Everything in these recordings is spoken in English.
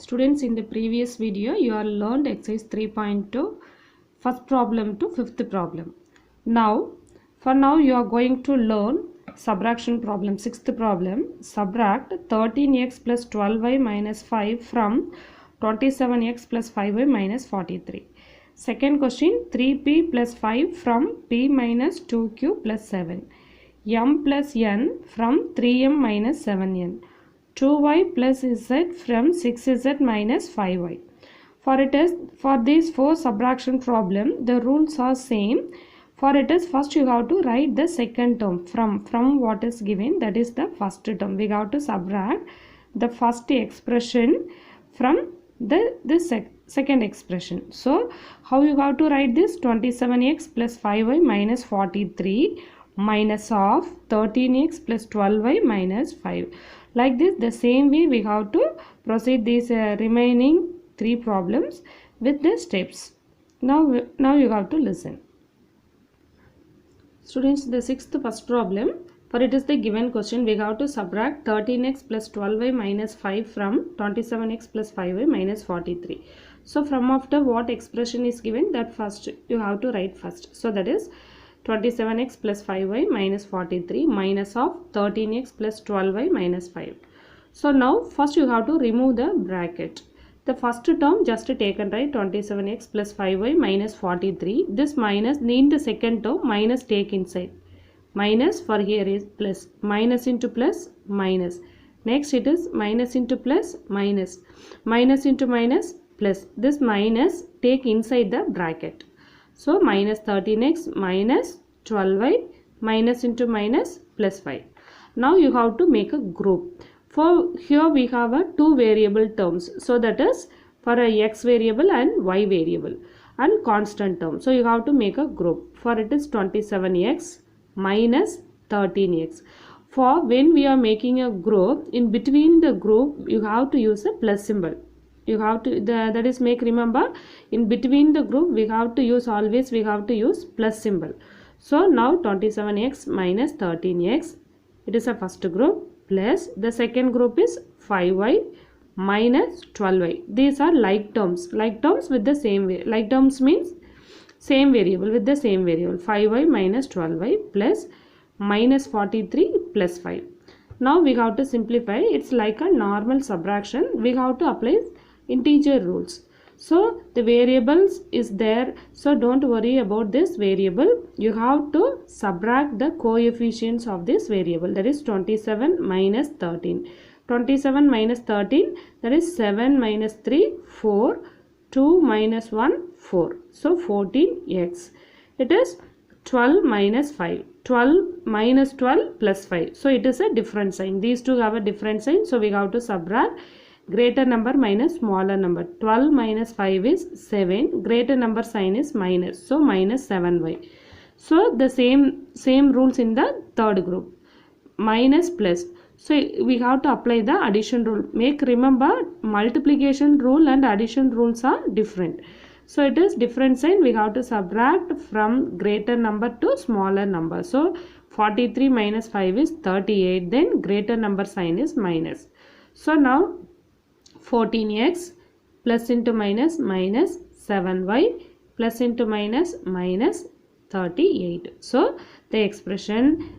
Students, in the previous video you are learned exercise 3.2 first problem to fifth problem. Now you are going to learn subtraction problem, sixth problem. Subtract 13x plus 12y minus 5 from 27x plus 5y minus 43. Second question, 3p plus 5 from p minus 2q plus 7. m plus n from 3m minus 7n. 2y plus z from 6z minus 5y. For this four subtraction problem, the rules are same. For it is, first you have to write the second term from what is given, that is the first term. We have to subtract the first expression from the second expression. So how you have to write this? 27x plus 5y minus 43 minus of 13x plus 12y minus 5. Like this, the same way we have to proceed these remaining three problems with the steps. Now you have to listen. Students, the first problem, for it is the given question, we have to subtract 13x plus 12y minus 5 from 27x plus 5y minus 43. So from after what expression is given, that first you have to write first. So that is 27x plus 5y minus 43 minus of 13x plus 12y minus 5. So now first you have to remove the bracket. The first term just take and write 27x plus 5y minus 43. This minus in the second term minus take inside. Minus for here is plus. Minus into plus minus. Next it is minus into plus minus. Minus into minus plus. This minus take inside the bracket. So minus 13x minus 12y minus into minus plus 5. Now you have to make a group. For here we have a two variable terms. So that is for a x variable and y variable and constant term. So you have to make a group. For it is 27x minus 13x. For when we are making a group, in between the group you have to use a plus symbol. You have to that is make remember in between the group we have to use always plus symbol. So now 27x minus 13x, it is a first group, plus the second group is 5y minus 12y. These are like terms with the same way. Like terms means same variable with the same variable. 5y minus 12y plus minus 43 plus 5. Now we have to simplify. It's like a normal subtraction. We have to apply integer rules. So the variables is there, so don't worry about this variable. You have to subtract the coefficients of this variable, that is 27 minus 13. 27 minus 13, that is 7 minus 3 4, 2 minus 1 4. So 14x. It is 12 minus 5. 12 minus 12 plus 5. So it is a different sign. These two have a different sign, so we have to subtract greater number minus smaller number. 12 minus 5 is 7. Greater number sign is minus. So minus 7y. So the same rules in the third group. Minus plus. So we have to apply the addition rule. Remember multiplication rule and addition rules are different. So it is different sign. We have to subtract from greater number to smaller number. So 43 minus 5 is 38. Then greater number sign is minus. So now 14x plus into minus minus 7y plus into minus minus 38. So the expression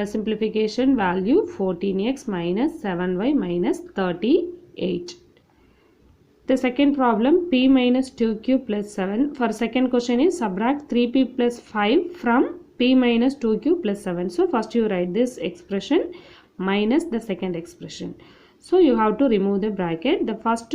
simplification value 14x minus 7y minus 38. The second problem, p minus 2q plus 7. For second question is subtract 3p plus 5 from p minus 2q plus 7. So first you write this expression minus the second expression. So you have to remove the bracket. The first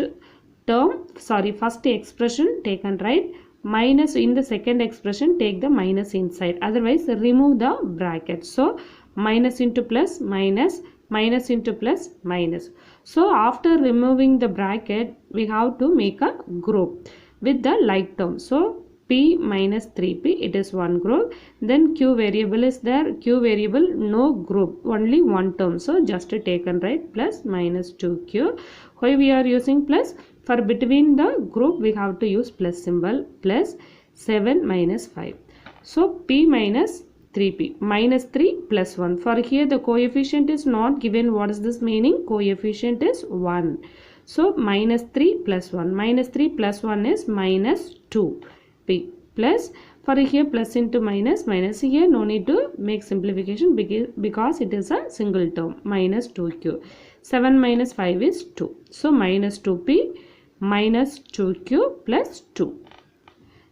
expression take and write minus in the second expression, take the minus inside. Otherwise remove the bracket. So minus into plus minus, minus into plus minus. So after removing the bracket, we have to make a group with the like term. So p minus 3p, it is one group. Then q variable is there. Q variable no group, only one term. So just take and write plus minus 2q. Why we are using plus? For between the group we have to use plus symbol, plus 7 minus 5. So p minus 3p minus 3 plus 1. For here the coefficient is not given. What is this meaning? Coefficient is 1. So minus 3 plus 1. Minus 3 plus 1 is minus 2p plus, for here plus into minus, minus here no need to make simplification because it is a single term, minus 2q. 7 minus 5 is 2. So minus 2p minus 2q plus 2.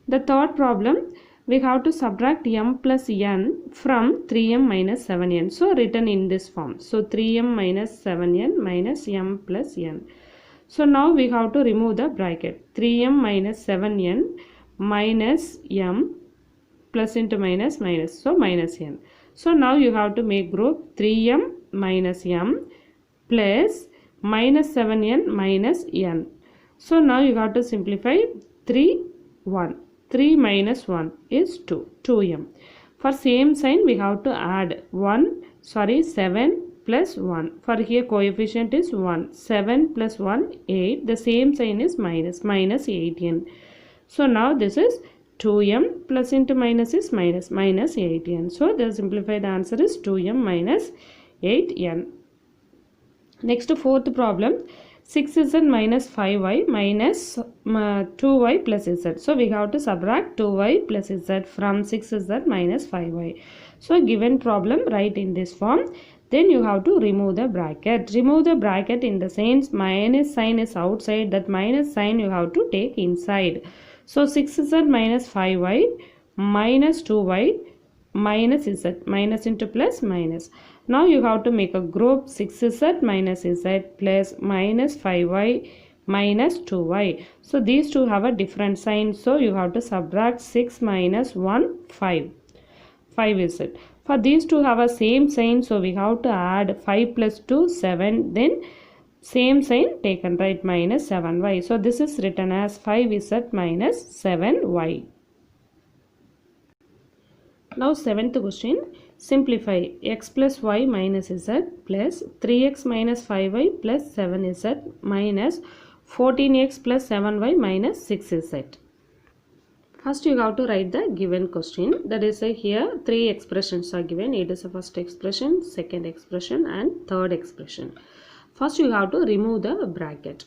The third problem, we have to subtract m plus n from 3m minus 7n. So written in this form. So 3m minus 7n minus m plus n. So now we have to remove the bracket. 3m minus 7n minus m plus into minus minus. So minus n. So now you have to make group 3m minus m plus minus 7n minus n. So now you have to simplify 3, 1. 3 minus 1 is 2, 2m. For same sign we have to add 7 plus 1. For here coefficient is 1. 7 plus 1, 8. The same sign is minus, minus 8n. So now this is 2m plus into minus is minus, minus 8n. So the simplified answer is 2m minus 8n. Next fourth problem. 6z minus 5y minus 2y plus z. So we have to subtract 2y plus z from 6z minus 5y. So given problem write in this form. Then you have to remove the bracket. Remove the bracket in the sense minus sign is outside. That minus sign you have to take inside. So 6z minus 5y minus 2y minus z. Minus into plus minus. Now you have to make a group 6z minus z plus minus 5y minus 2y. So these two have a different sign. So you have to subtract 6 minus 1, 5. 5 is it. For these two have a same sign. So we have to add 5 plus 2, 7. Then same sign taken, right, minus 7y. So this is written as 5z minus 7y. Now seventh question. Simplify x plus y minus z plus 3x minus 5y plus 7z minus 14x plus 7y minus 6z. First you have to write the given question. That is here three expressions are given. It is the first expression, second expression and third expression. First you have to remove the bracket.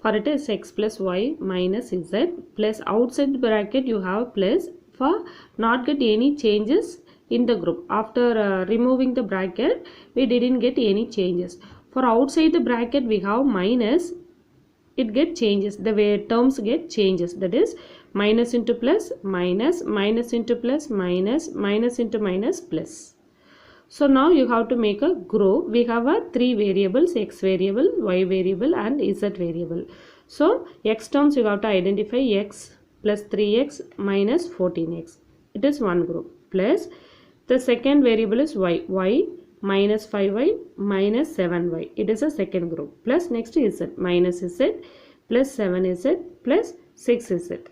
For it is x plus y minus z plus outside bracket you have plus. For not get any changes in the group. After removing the bracket, we didn't get any changes. For outside the bracket, we have minus. It get changes. The way terms get changes. That is minus into plus, minus, minus into plus, minus, minus into minus, plus. So now you have to make a group. We have three variables, x variable, y variable and z variable. So x terms you have to identify x plus 3x minus 14x. It is one group. Plus the second variable is y. Y minus 5y minus 7y. It is a second group. Plus next is z. Minus z plus 7z plus 6z.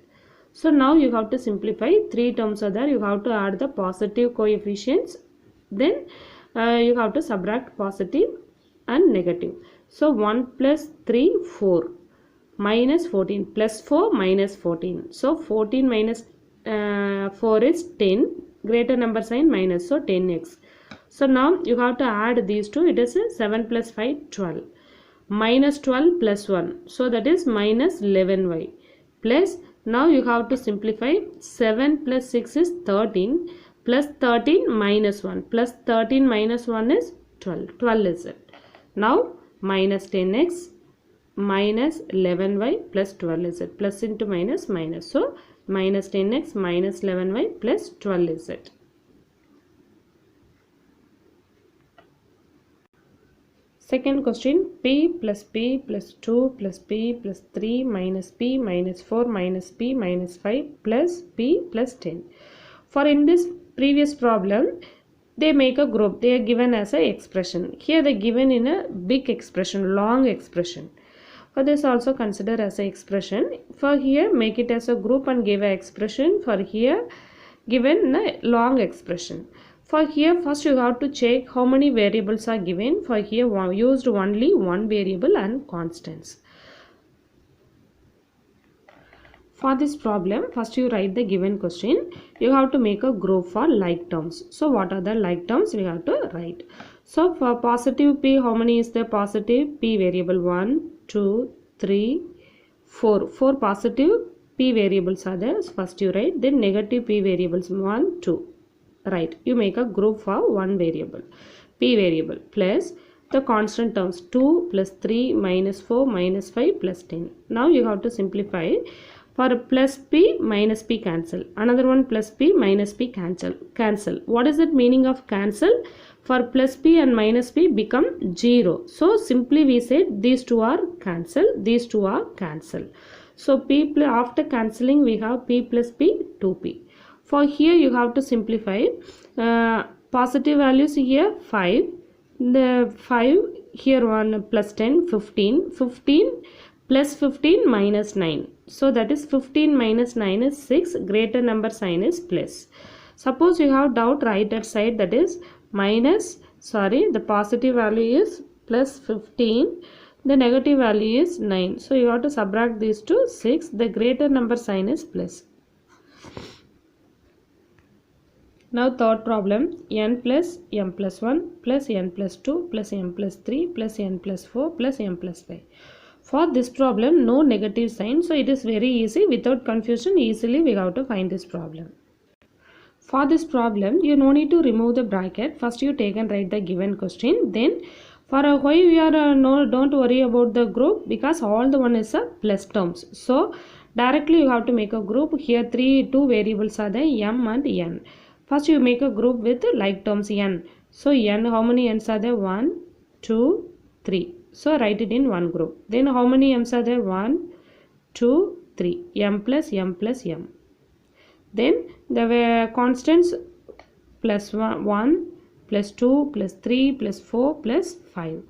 So now you have to simplify. Three terms are there. You have to add the positive coefficients. Then you have to subtract positive and negative. So 1 plus 3, 4. Minus 14 plus 4 minus 14. So 14 minus 4 is 10. Greater number sign minus, so 10x. So now you have to add these two. It is 7 plus 5, 12. Minus 12 plus 1. So that is minus 11y. Plus now you have to simplify. 7 plus 6 is 13. Plus 13 minus 1. Plus 13 minus 1 is 12. 12 is it. Now minus 10x minus 11y plus 12 is it. Plus into minus minus. So minus 10x minus 11y plus 12 is it. Second question, p plus 2 plus p plus 3 minus p minus 4 minus p minus 5 plus p plus 10. For in this previous problem, they make a group. They are given as a expression. Here they are given in a big expression, long expression. For this also consider as a expression. For here make it as a group and give a expression. For here given a long expression. For here first you have to check how many variables are given. For here used only one variable and constants. For this problem first you write the given question. You have to make a group for like terms. So what are the like terms we have to write. So for positive p, how many is the positive p variable? 1, 2, 3, 4. 4 positive p variables are there. First you write, then negative p variables 1, 2. Right. You make a group for one variable, p variable, plus the constant terms 2 plus 3 minus 4 minus 5 plus 10. Now you have to simplify. For plus p minus p cancel. Another one plus p minus p cancel. What is the meaning of cancel? For plus p and minus p become 0. So simply we said these two are cancel. These two are cancel. So p after cancelling we have p plus p 2p. For here you have to simplify. Positive values here 5. The 5 here 1 plus 10 15. 15 plus 15 minus 9. So that is 15 minus 9 is 6. Greater number sign is plus. Suppose you have doubt, right at side, that is minus, the positive value is plus 15. The negative value is 9. So you have to subtract these two, 6. The greater number sign is plus. Now third problem, n plus m plus 1 plus n plus 2 plus m plus 3 plus n plus 4 plus m plus 5. For this problem, no negative sign, so it is very easy. Without confusion, easily we have to find this problem. For this problem, you no need to remove the bracket. First you take and write the given question. Then for why we are don't worry about the group, because all the one is a plus terms. So directly you have to make a group. Here two variables are there, m and n. First you make a group with like terms n. So n, how many n's are there? 1, 2, 3. So write it in one group. Then how many m's are there? 1, 2, 3. M plus m plus m. Then the constants plus 1 plus 2 plus 3 plus 4 plus 5.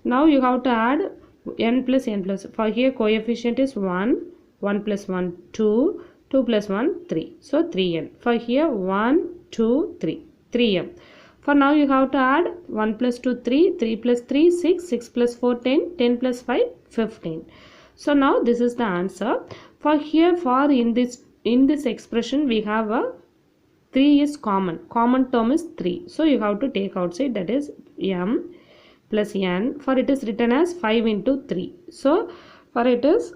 Now you have to add n plus n plus. For here coefficient is 1, 1 plus 1, 2, 2 plus 1, 3. So 3n. For here 1, 2, 3, 3m. For now you have to add 1 plus 2, 3, 3 plus 3, 6, 6 plus 4, 10, 10 plus 5, 15. So now this is the answer. For here, in this expression we have a 3 is common. Common term is 3. So you have to take outside, that is m plus n. For it is written as 5 into 3. So for it is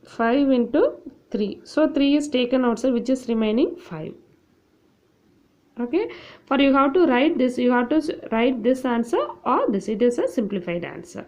5 into 3. So 3 is taken outside, which is remaining 5. Okay, for you have to write this, you have to write this answer or this, it is a simplified answer.